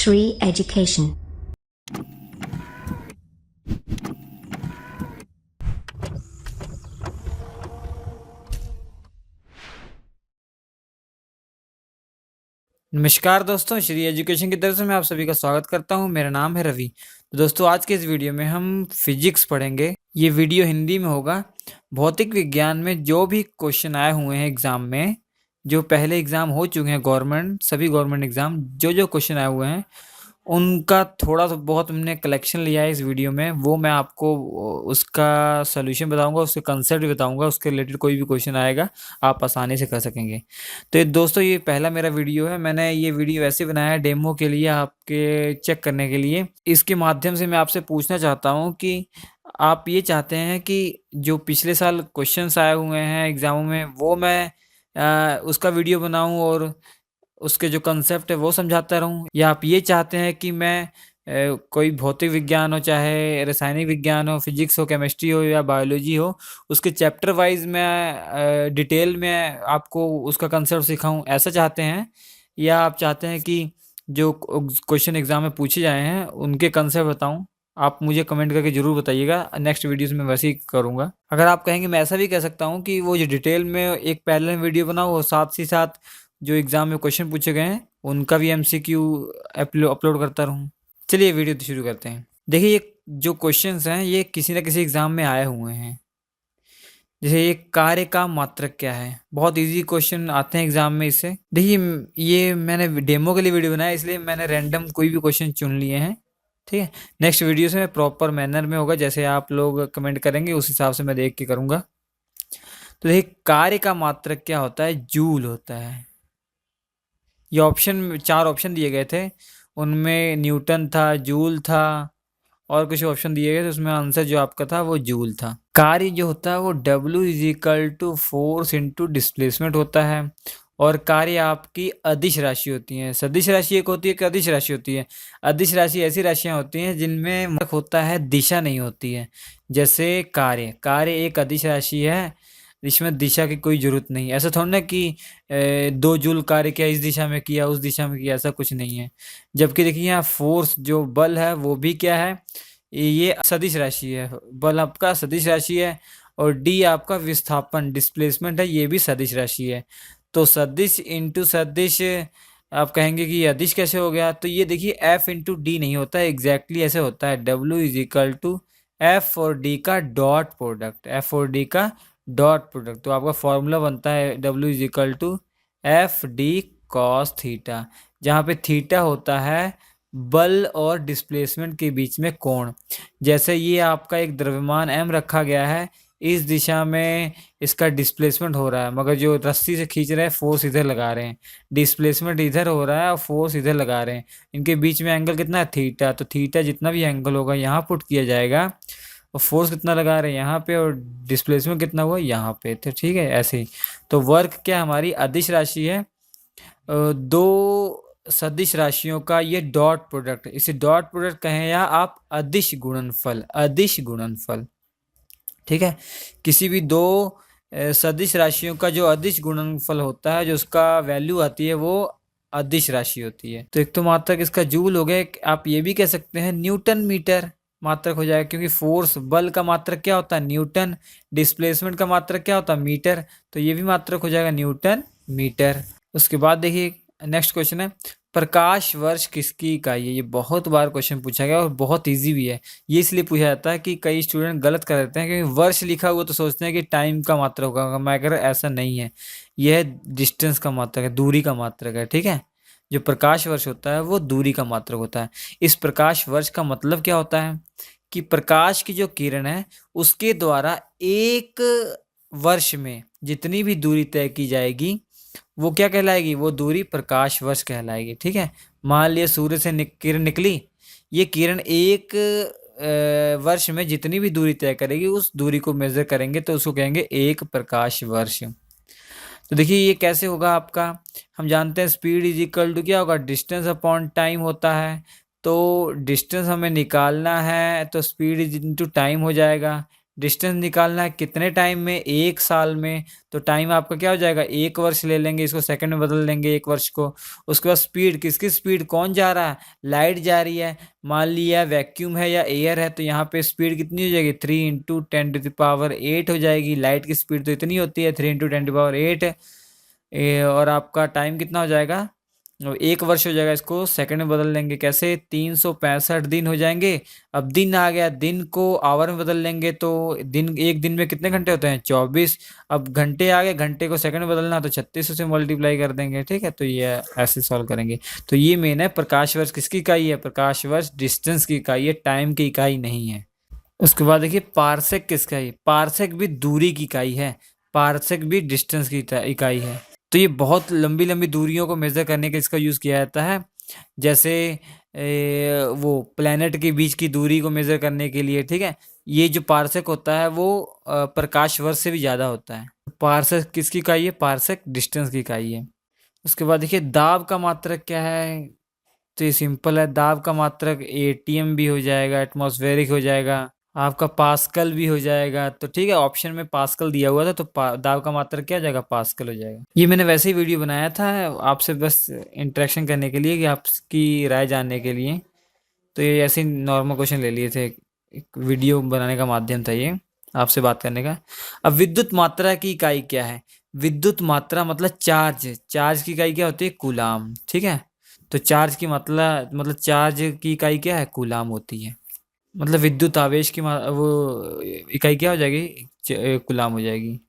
Shri Education. नमस्कार दोस्तों, Shri education की तरफ से मैं आप सभी का स्वागत करता हूं। मेरा नाम है रवि। तो दोस्तों, आज के इस वीडियो में हम फिजिक्स पढ़ेंगे। ये वीडियो हिंदी में होगा। भौतिक विज्ञान में जो भी क्वेश्चन आए हुए हैं एग्ज़ाम में, जो पहले एग्ज़ाम हो चुके हैं गवर्नमेंट, सभी गवर्नमेंट एग्ज़ाम, जो क्वेश्चन आए हुए हैं उनका थोड़ा सा बहुत हमने कलेक्शन लिया है इस वीडियो में। वो मैं आपको उसका सॉल्यूशन बताऊंगा, उसके कंसेप्ट भी बताऊंगा। उसके रिलेटेड कोई भी क्वेश्चन आएगा आप आसानी से कर सकेंगे। तो दोस्तों, ये पहला मेरा वीडियो है। मैंने ये वीडियो ऐसे बनाया है डेमो के लिए, आपके चेक करने के लिए। इसके माध्यम से मैं आपसे पूछना चाहता हूँ कि आप ये चाहते हैं कि जो पिछले साल क्वेश्चंस आए हुए हैं एग्ज़ामों में वो मैं उसका वीडियो बनाऊं और उसके जो कंसेप्ट है वो समझाता रहूं, या आप ये चाहते हैं कि मैं कोई भौतिक विज्ञान हो, चाहे रासायनिक विज्ञान हो, फिजिक्स हो, केमिस्ट्री हो या बायोलॉजी हो, उसके चैप्टर वाइज मैं डिटेल में आपको उसका कंसेप्ट सिखाऊं, ऐसा चाहते हैं? या आप चाहते हैं कि जो क्वेश्चन एग्जाम में पूछे जाए हैं उनके कंसेप्ट बताऊं? आप मुझे कमेंट करके ज़रूर बताइएगा। नेक्स्ट वीडियोस में वैसे ही करूँगा। अगर आप कहेंगे मैं ऐसा भी कह सकता हूँ कि वो जो डिटेल में एक पैरेलल वीडियो बनाओ और साथ ही साथ जो एग्ज़ाम में क्वेश्चन पूछे गए हैं उनका भी एमसीक्यू अपलोड करता रहूँ। चलिए वीडियो तो शुरू करते हैं। देखिए, ये जो क्वेश्चंस हैं ये किसी न किसी एग्ज़ाम में आए हुए हैं। जैसे ये कार्य का मात्रक क्या है, बहुत इजी क्वेश्चन आते हैं एग्ज़ाम में इससे। देखिए, ये मैंने डेमो के लिए वीडियो बनाया, इसलिए मैंने रैंडम कोई भी क्वेश्चन चुन लिए हैं। ठीक है, नेक्स्ट वीडियो से मैं प्रॉपर मैनर में होगा, जैसे आप लोग कमेंट करेंगे उस हिसाब से मैं देख के करूँगा। तो देखिए, कार्य का मात्रक क्या होता है? जूल होता है। ये ऑप्शन 4 ऑप्शन दिए गए थे, उनमें न्यूटन था, जूल था और कुछ ऑप्शन दिए गए थे, उसमें आंसर जो आपका था वो जूल था। कार्य जो होता है वो W is equal to force into displacement होता है। और कार्य आपकी अदिश राशि होती है। सदिश राशि एक होती है कि अदिश राशि होती है? अदिश राशि ऐसी राशियां होती हैं जिनमें मात्रक होता है, दिशा नहीं होती है। जैसे कार्य कार्य एक अदिश राशि है, इसमें दिशा की कोई जरूरत नहीं। ऐसा थोड़ा ना कि 2 जूल कार्य किया, इस दिशा में किया, उस दिशा में किया, ऐसा कुछ नहीं है। जबकि देखिए, यहाँ फोर्स जो बल है वो भी क्या है, ये सदिश राशि है। बल आपका सदिश राशि है और डी आपका विस्थापन डिस्प्लेसमेंट है, ये भी सदिश राशि है। तो सदिश इंटू सदिश, आप कहेंगे कि ये अदिश कैसे हो गया? तो ये देखिए, एफ इंटू डी नहीं होता है, एग्जैक्टली ऐसे होता है। W is equal to F और डी का डॉट प्रोडक्ट, एफ और डी का डॉट प्रोडक्ट। तो आपका फॉर्मूला बनता है W is equal to F D cos theta, जहाँ पे थीटा होता है बल और डिस्प्लेसमेंट के बीच में कोण। जैसे ये आपका एक द्रव्यमान m रखा गया है, इस दिशा में इसका डिस्प्लेसमेंट हो रहा है, मगर जो रस्सी से खींच रहे हैं फोर्स इधर लगा रहे हैं। डिस्प्लेसमेंट इधर हो रहा है और फोर्स इधर लगा रहे हैं। इनके बीच में एंगल कितना है? थीटा। तो थीटा जितना भी एंगल होगा यहाँ पुट किया जाएगा, और फोर्स कितना लगा रहे हैं यहाँ पे, और डिस्प्लेसमेंट कितना हुआ यहाँ पे। तो ठीक है, ऐसे ही। तो वर्क क्या हमारी अदिश राशि है, दो सदिश राशियों का ये डॉट प्रोडक्ट, इसे डॉट प्रोडक्ट कहें या आप अदिश गुणनफल, अदिश गुणनफल। ठीक है, किसी भी दो सदिश राशियों का जो अदिश गुणनफल होता है, जो उसका वैल्यू आती है वो अदिश राशि होती है। तो एक तो मात्रक इसका जूल हो गया, आप ये भी कह सकते हैं न्यूटन मीटर मात्रक हो जाएगा, क्योंकि फोर्स बल का मात्रक क्या होता है? न्यूटन। डिस्प्लेसमेंट का मात्रक क्या होता है? मीटर। तो ये भी मात्रक हो जाएगा न्यूटन मीटर। उसके बाद देखिए, नेक्स्ट क्वेश्चन है, प्रकाश वर्ष किसकी इकाई है? ये बहुत बार क्वेश्चन पूछा गया और बहुत इजी भी है। ये इसलिए पूछा जाता है कि कई स्टूडेंट गलत कर देते हैं, क्योंकि वर्ष लिखा हुआ तो सोचते हैं कि टाइम का मात्रक होगा, मगर ऐसा नहीं है। यह डिस्टेंस का मात्रक है, दूरी का मात्रक है। ठीक है, जो प्रकाश वर्ष होता है वो दूरी का मात्रक होता है। इस प्रकाश वर्ष का मतलब क्या होता है कि प्रकाश की जो किरण है उसके द्वारा एक वर्ष में जितनी भी दूरी तय की जाएगी वो क्या कहलाएगी? वो दूरी प्रकाश वर्ष कहलाएगी। ठीक है, मान लिया सूर्य से किरण निकली, ये किरण एक वर्ष में जितनी भी दूरी तय करेगी उस दूरी को मेजर करेंगे तो उसको कहेंगे एक प्रकाश वर्ष। तो देखिए, ये कैसे होगा आपका? हम जानते हैं स्पीड इज इक्वल टू क्या होगा? डिस्टेंस अपॉन टाइम होता है। तो डिस्टेंस हमें निकालना है तो स्पीड इज इनटू टाइम हो जाएगा। डिस्टेंस निकालना है कितने टाइम में, 1 साल में। तो टाइम आपका क्या हो जाएगा, 1 वर्ष ले लेंगे, इसको सेकंड में बदल देंगे 1 वर्ष को। उसके बाद स्पीड, किसकी स्पीड, कौन जा रहा है, लाइट जा रही है। मान लिया वैक्यूम है या एयर है, तो यहाँ पे स्पीड कितनी हो जाएगी, 3 × 10⁸ हो जाएगी। लाइट की स्पीड तो इतनी होती है, 3 × 10⁸। और आपका टाइम कितना हो जाएगा, 1 वर्ष हो जाएगा। इसको सेकंड में बदल लेंगे, कैसे, 365 दिन हो जाएंगे। अब दिन आ गया, दिन को आवर में बदल लेंगे, तो दिन, एक दिन में कितने घंटे होते हैं, 24। अब घंटे आ गए, घंटे को सेकंड में बदलना, तो 3600 से मल्टीप्लाई कर देंगे, ठीक है। तो ये ऐसे सॉल्व करेंगे। तो ये मेन है, प्रकाश वर्ष किसकी इकाई है, प्रकाश वर्ष डिस्टेंस की इकाई है, टाइम की इकाई नहीं है। उसके बाद देखिए पार्सेक किसका है, पार्सेक भी दूरी की इकाई है, पार्सेक भी डिस्टेंस की इकाई है। तो ये बहुत लंबी लंबी दूरियों को मेजर करने के इसका यूज़ किया जाता है। जैसे वो प्लैनेट के बीच की दूरी को मेजर करने के लिए, ठीक है। ये जो पार्सेक होता है वो प्रकाश वर्ष से भी ज़्यादा होता है। पार्सेक किसकी इकाई है, पार्सेक डिस्टेंस की इकाई है। उसके बाद देखिए दाब का मात्रक क्या है, तो ये सिंपल है, दाब का मात्रक एटीएम भी हो जाएगा, एटमॉस्फेरिक हो जाएगा, आपका पास्कल भी हो जाएगा। तो ठीक है, ऑप्शन में पास्कल दिया हुआ था, तो दाब का मात्रक क्या आ जाएगा, पास्कल हो जाएगा। ये मैंने वैसे ही वीडियो बनाया था आपसे बस इंटरेक्शन करने के लिए, कि आपकी राय जानने के लिए। तो ये ऐसे नॉर्मल क्वेश्चन ले लिए थे, एक वीडियो बनाने का माध्यम था ये, आपसे बात करने का। अब विद्युत मात्रा की इकाई क्या है, विद्युत मात्रा मतलब चार्ज, चार्ज की इकाई क्या होती है, कूलाम, ठीक है। तो चार्ज की मतलब चार्ज की इकाई क्या है, कूलाम होती है। मतलब विद्युत आवेश की वो इकाई क्या हो जाएगी, कूलाम हो जाएगी।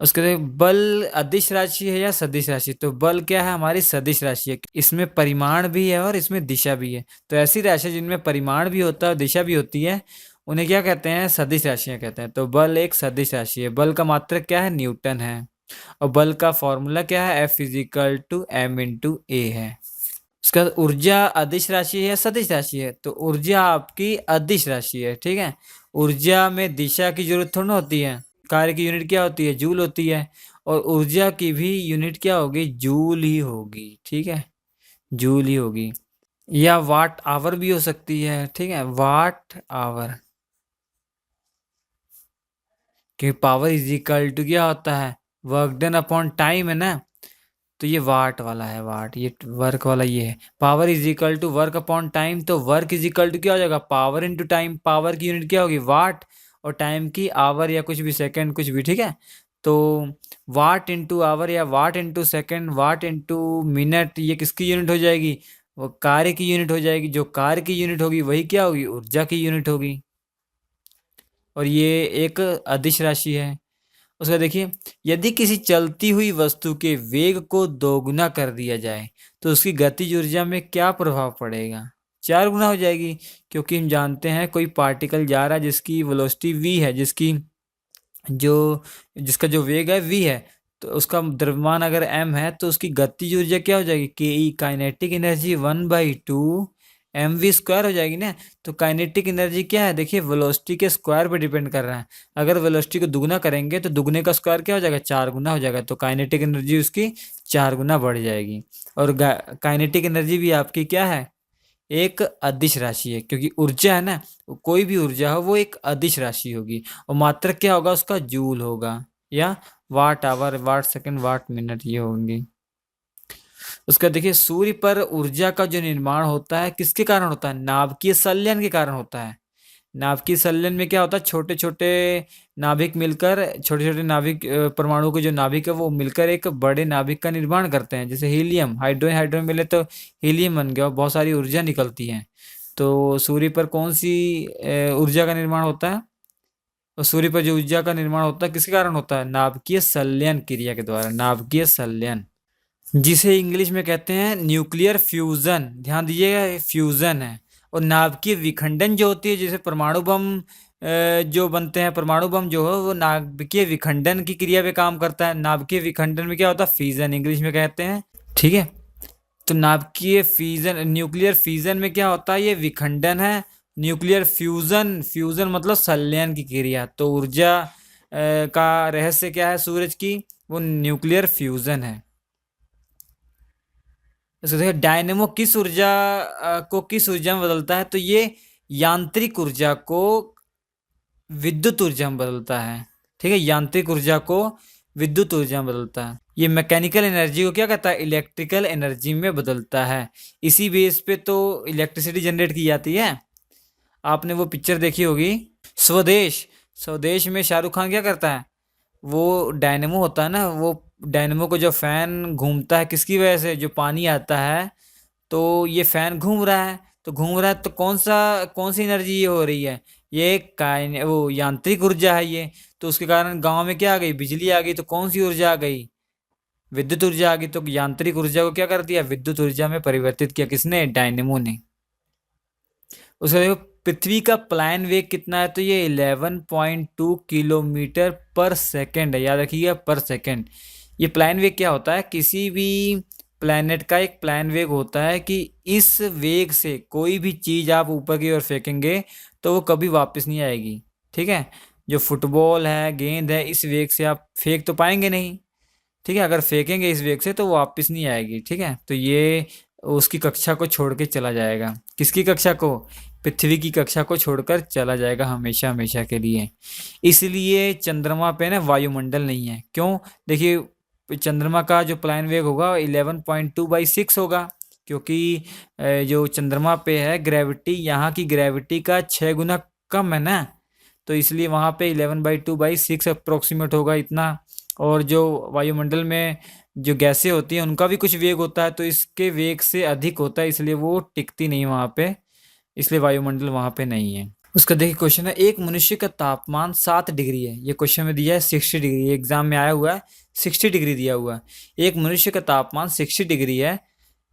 उसके बाद बल अदिश राशि है या सदिश राशि, तो बल क्या है, हमारी सदिश राशि है। इसमें परिमाण भी है और इसमें दिशा भी है। तो ऐसी राशि जिनमें परिमाण भी होता है और दिशा भी होती है, उन्हें क्या कहते हैं, सदिश राशियां कहते हैं। तो बल एक सदिश राशि है। बल का मात्रक क्या है, न्यूटन है। और बल का फॉर्मूला क्या है, F = m × a है। उसका ऊर्जा अदिश राशि है या सदिश राशि है, तो ऊर्जा आपकी अदिश राशि है, ठीक है। ऊर्जा में दिशा की जरूरत थोड़ी ना होती है, कार्य की यूनिट क्या होती है, जूल होती है। और ऊर्जा की भी यूनिट क्या होगी, जूल ही होगी, ठीक है, जूल ही होगी। या वाट आवर भी हो सकती है, ठीक है, वाट आवर, क्योंकि पावर = क्या होता है, वर्क डन अपॉन टाइम है ना। तो ये वाट वाला है, वाट, ये वर्क वाला ये है। पावर = वर्क अपॉन टाइम, तो वर्क = क्या हो जाएगा, पावर इंटू टाइम। पावर की यूनिट क्या होगी, वाट, और टाइम की आवर या कुछ भी सेकंड, कुछ भी, ठीक है। तो वाट इंटू आवर या वाट इंटू सेकंड, वाट इंटू मिनट, ये किसकी यूनिट हो जाएगी, वो कार्य की यूनिट हो जाएगी। जो कार्य की यूनिट होगी वही क्या होगी, ऊर्जा की यूनिट होगी। और ये एक अदिश राशि है। उसका देखिए, यदि किसी चलती हुई वस्तु के वेग को दोगुना कर दिया जाए तो उसकी गतिज ऊर्जा में क्या प्रभाव पड़ेगा, 4 गुना हो जाएगी। क्योंकि हम जानते हैं कोई पार्टिकल जा रहा है जिसकी वेलोसिटी v है, जो जिसका जो वेग है v है, तो उसका द्रव्यमान अगर m है, तो उसकी गतिज ऊर्जा क्या हो जाएगी, ke, काइनेटिक एनर्जी 1/2 mv² हो जाएगी ना। तो काइनेटिक एनर्जी क्या है, देखिए वेलोसिटी के स्क्वायर पे डिपेंड कर रहा है। अगर वेलोसिटी को दुगना करेंगे तो दुगने का स्क्वायर क्या हो जाएगा, 4 गुना हो जाएगा। तो काइनेटिक एनर्जी उसकी 4 गुना बढ़ जाएगी। और काइनेटिक एनर्जी भी आपकी क्या है, एक अदिश राशि है, क्योंकि ऊर्जा है ना, कोई भी ऊर्जा हो वो एक अदिश राशि होगी। और मात्रक क्या होगा उसका, जूल होगा, या वाट आवर, वाट सेकंड, वाट मिनट, ये होंगी। उसका देखिए, सूर्य पर ऊर्जा का जो निर्माण होता है किसके कारण होता है, नाभिकीय संलयन के कारण होता है। नाभिकीय संलयन में क्या होता है, छोटे छोटे नाभिक मिलकर, छोटे छोटे नाभिक, परमाणु के जो नाभिक है वो मिलकर एक बड़े नाभिक का निर्माण करते हैं। जैसे हीलियम, हाइड्रोजन हाइड्रोजन मिले तो हीलियम बन गया और बहुत सारी ऊर्जा निकलती है। तो सूर्य पर कौन सी ऊर्जा का निर्माण होता है, और सूर्य पर जो ऊर्जा का निर्माण होता है किसके कारण होता है, नाभिकीय संलयन क्रिया के द्वारा, नाभिकीय संलयन, जिसे इंग्लिश में कहते हैं न्यूक्लियर फ्यूजन। ध्यान दीजिएगा, ये फ्यूजन है। और नाभिकीय विखंडन जो होती है, जैसे परमाणु बम जो बनते हैं, परमाणु बम जो है वो नाभिकीय विखंडन की क्रिया पे काम करता है। नाभिकीय विखंडन में क्या होता है, फ्यूजन इंग्लिश में कहते हैं, ठीक है। तो नाभिकीय फ्यूजन, न्यूक्लियर फ्यूजन में क्या होता है, ये विखंडन है। न्यूक्लियर फ्यूजन, फ्यूजन मतलब संलयन की क्रिया। तो ऊर्जा का रहस्य क्या है सूरज की, वो न्यूक्लियर फ्यूजन है। इसको देखिए, डायनेमो किस ऊर्जा को किस ऊर्जा में बदलता है, तो ये यांत्रिक ऊर्जा को विद्युत ऊर्जा में बदलता है। ठीक है, यांत्रिक ऊर्जा को विद्युत ऊर्जा में बदलता है। ये मैकेनिकल एनर्जी को क्या कहता है, इलेक्ट्रिकल एनर्जी में बदलता है। इसी बेस पे तो इलेक्ट्रिसिटी जनरेट की जाती है। आपने वो पिक्चर देखी होगी स्वदेश। स्वदेश में शाहरुख खान क्या करता है, वो डायनेमो होता है ना, वो डायनेमो को जो फैन घूमता है किसकी वजह से, जो पानी आता है, तो ये फैन घूम रहा है, तो घूम रहा है तो कौन सी एनर्जी ये हो रही है, ये वो यांत्रिक ऊर्जा है ये। तो उसके कारण गांव में क्या आ गई, बिजली आ गई। तो कौन सी ऊर्जा आ गई, विद्युत ऊर्जा आ गई। तो यांत्रिक ऊर्जा को क्या कर दिया, विद्युत ऊर्जा में परिवर्तित किया, किसने, डायनेमो ने। उसका देखो पृथ्वी का प्लान वेग कितना है, तो ये 11.2 किलोमीटर पर सेकेंड है। याद रखिएगा, पर सेकेंड। ये प्लान वेग क्या होता है, किसी भी प्लैनेट का एक प्लान वेग होता है कि इस वेग से कोई भी चीज़ आप ऊपर की ओर फेंकेंगे तो वो कभी वापस नहीं आएगी। ठीक है, जो फुटबॉल है, गेंद है, इस वेग से आप फेंक तो पाएंगे नहीं। ठीक है, अगर फेंकेंगे इस वेग से तो वो वापस नहीं आएगी। ठीक है, तो ये उसकी कक्षा को छोड़ के चला जाएगा। किसकी कक्षा को, पृथ्वी की कक्षा को छोड़कर चला जाएगा हमेशा हमेशा के लिए। इसलिए चंद्रमा पे ना वायुमंडल नहीं है। क्यों, देखिए चंद्रमा का जो प्लान वेग होगा 11.2/6 होगा, क्योंकि जो चंद्रमा पे है ग्रेविटी, यहाँ की ग्रेविटी का 6 गुना कम है ना, तो इसलिए वहाँ पे 11/2/6 अप्रोक्सीमेट होगा इतना। और जो वायुमंडल में जो गैसें होती हैं उनका भी कुछ वेग होता है, तो इसके वेग से अधिक होता है, इसलिए वो टिकती नहीं वहाँ पे, इसलिए वायुमंडल वहाँ पे नहीं है। उसका देखिए क्वेश्चन है, एक मनुष्य का तापमान 7 डिग्री है। ये क्वेश्चन में दिया है 60 डिग्री, एग्जाम में आया हुआ है 60 डिग्री दिया हुआ है। एक मनुष्य का तापमान 60 डिग्री है,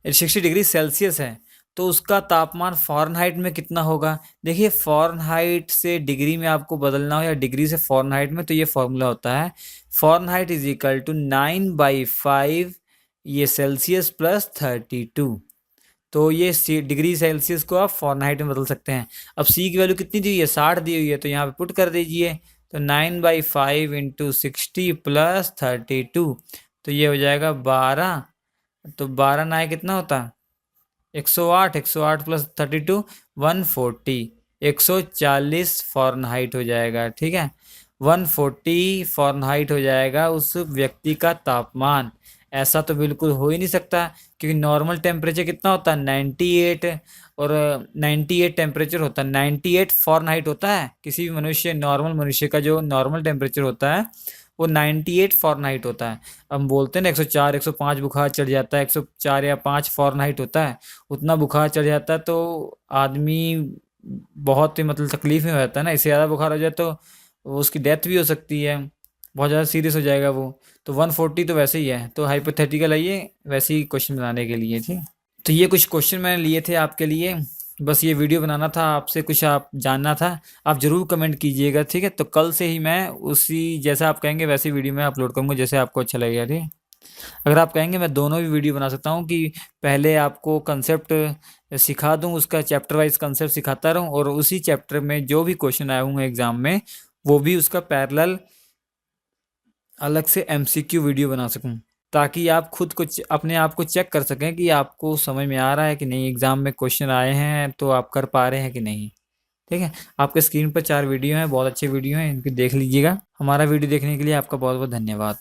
60 डिग्री सेल्सियस है, तो उसका तापमान फ़ारेनहाइट में कितना होगा। देखिए फ़ारेनहाइट से डिग्री में आपको बदलना हो या डिग्री से फ़ारेनहाइट में, तो ये फॉर्मूला होता है फ़ारेनहाइट इज इक्वल टू 9/5 ये सेल्सियस प्लस 32। तो ये डिग्री सेल्सियस को आप फ़ारेनहाइट में बदल सकते हैं। अब सी की वैल्यू कितनी दी हुई है, 60 दी हुई है, तो यहाँ पे पुट कर दीजिए। तो 9/5 इंटू 60 प्लस 32, तो ये हो जाएगा 12। तो 12 9 कितना होता है, 108। 108 प्लस 32 140, 140 फ़ारेनहाइट हो जाएगा। ठीक है, 140 फ़ारेनहाइट हो जाएगा उस व्यक्ति का तापमान। ऐसा तो बिल्कुल हो ही नहीं सकता, क्योंकि नॉर्मल टेम्परेचर कितना होता है 98, और 98 टेम्परेचर होता है, 98 फ़ारेनहाइट होता है। किसी भी मनुष्य, नॉर्मल मनुष्य का जो नॉर्मल टेम्परेचर होता है वो 98 फ़ारेनहाइट होता है। हम बोलते हैं ना 104 105 बुखार चढ़ जाता है, 104 या 5 फ़ारेनहाइट होता है, उतना बुखार चढ़ जाता है तो आदमी बहुत ही मतलब तकलीफ में हो जाता है ना। इससे ज़्यादा बुखार हो जाए तो उसकी डेथ भी हो सकती है, बहुत ज़्यादा सीरियस हो जाएगा वो। तो 140 तो वैसे ही है, तो हाइपोथेटिकल है ये, वैसे ही क्वेश्चन बनाने के लिए। ठीक, तो ये कुछ क्वेश्चन मैंने लिए थे आपके लिए, बस ये वीडियो बनाना था, आपसे कुछ आप जानना था। आप ज़रूर कमेंट कीजिएगा। ठीक है, तो कल से ही मैं उसी जैसा आप कहेंगे वैसी वीडियो मैं अपलोड करूँगा, जैसे आपको अच्छा लगेगा। ठीक है, अगर आप कहेंगे मैं दोनों भी वीडियो बना सकता हूँ कि पहले आपको कंसेप्ट सिखा दूँ, उसका चैप्टर वाइज कंसेप्ट सिखाता रहूँ, और उसी चैप्टर में जो भी क्वेश्चन आए होंगे एग्ज़ाम में वो भी उसका पैरेलल अलग से एमसीक्यू वीडियो बना सकूं, ताकि आप खुद को अपने आप को चेक कर सकें कि आपको समझ में आ रहा है कि नहीं, एग्ज़ाम में क्वेश्चन आए हैं तो आप कर पा रहे हैं कि नहीं। ठीक है, आपके स्क्रीन पर 4 वीडियो हैं, बहुत अच्छे वीडियो हैं, इनकी देख लीजिएगा। हमारा वीडियो देखने के लिए आपका बहुत बहुत धन्यवाद।